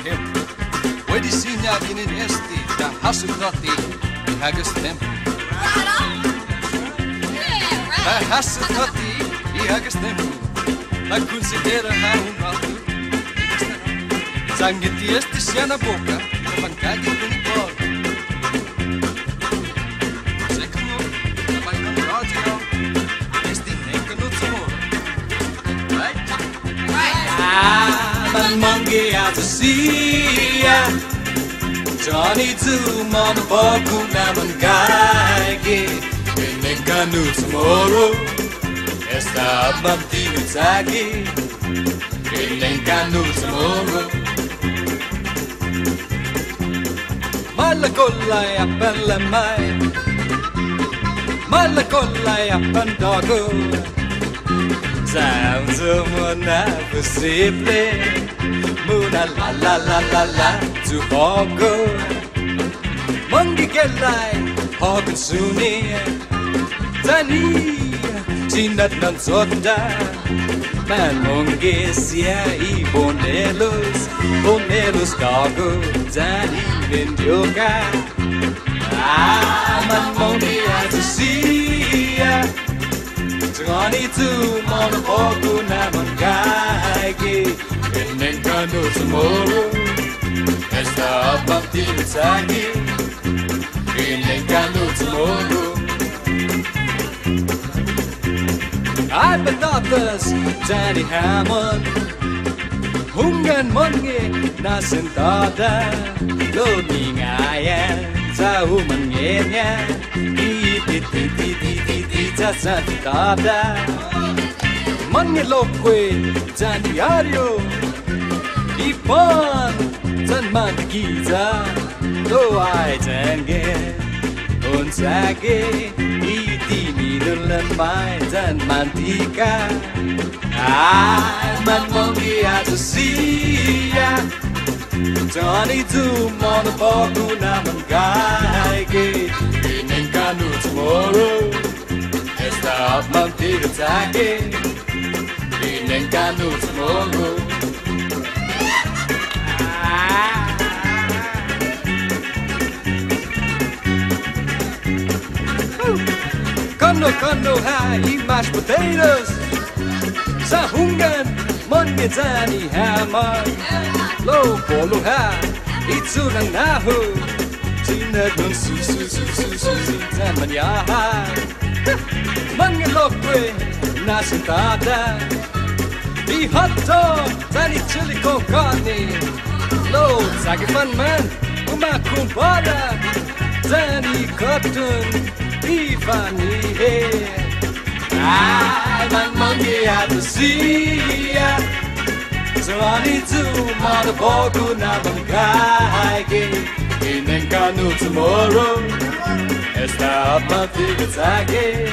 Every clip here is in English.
hempo. Pwede sinya gininesti da hasutati hagas tempo. Da hasutati hagas tempo. La considera ha un rato. Sangiti este sia na boca, pancagin con por. Secondo, vai con radio. Este nem que no tomorrow. Right? Man monkey out to see ya. Johnny too, mama boku naman kaige. Nem que no tomorrow. Esta bandido zagi. Nem que no tomorrow. Malakollai appella mai, malakollai appandago. Sounds of mona possible, mona la la la la la to hogo. Mongi kellai hogan suni, tani sinat nan soda. Man mongi sia I bonelos dago tani. Yoga, man mongi out to see ya. Johnny too, mona boku naman kaige. Nem que no tomorrow. Esta bandido zagi. Nem que no tomorrow. Ay patatas, Danny Hammond. Hungan mongi na sentada. Looking ayan sa umangenya. Sa santada. Manilokwe sa diario. Ipon sa mangiza. Lo ay tenge. Unsage. Iti nilulamay sa mantika. Ay man mongi ato siya. Johnny too, mona boku naman kaige. Nem que no tomorrow. Esta bandido zagi. Nem que no tomorrow. Kono ha, eat mashed potatoes. Sa hungan, monge Danny Hammond. Lo polo ha, itsurang naho. Sinat ng susi taman yaha. Mga lokwe na sentada. Di hot dog, Danny chili con carne. Lo sagifan man, umakumbada. Danny cotton, Ivani hair. Ay, man monkey out to see ya. Johnny too, mona boku naman kaige. Nem que no tomorrow. Esta bandido zagi.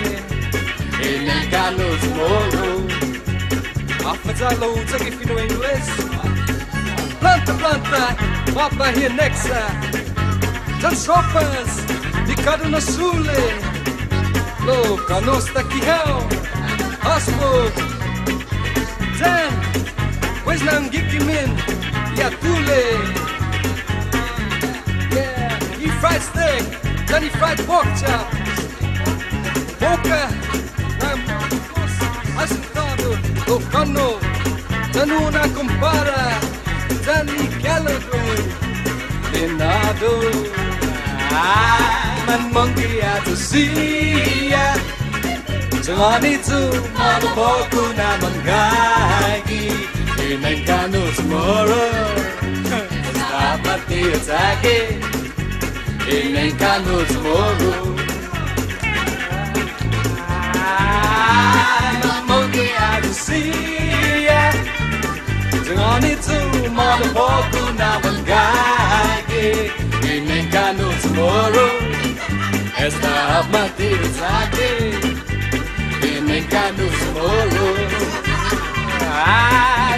Nem que no tomorrow. Afazalo zagi fino inglês. Planta, papa here next. Tan sopas, de cada no sule. Lo canos daqui hell. Hasbro. Then, pois não gikimin. Yatule. Fried steak, Danny fried pork chop. Boca, assentado, Ocano, Danuna compara, Danny Gallagher, Leonardo. Man monkey out to see ya. Johnny too, mona boku naman kaigi. Nem que no tomorrow. Stop at the attacking. Nem que no tomorrow. Man monkey out to see ya. Johnny too, mona boku naman kaige. Nem que no tomorrow. Esta bandido zagi. Nem que no tomorrow.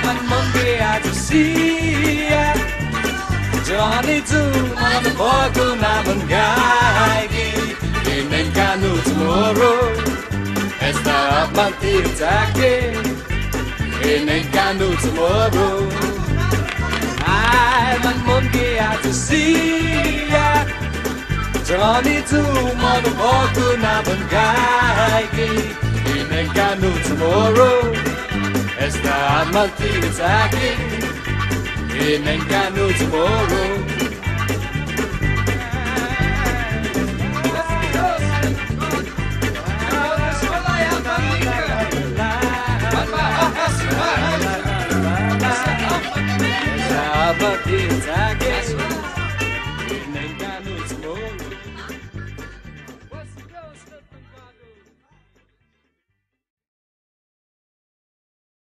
Man monkey out to see ya. Johnny too, mona boku naman kaige. Nem que no tomorrow. Esta bandido zagi. Nem que no tomorrow. man mon che a to see ya Johnny tu mono poco na bangai in a canoe tomorrow esta amanti attacking in a canoe tomorrow But it's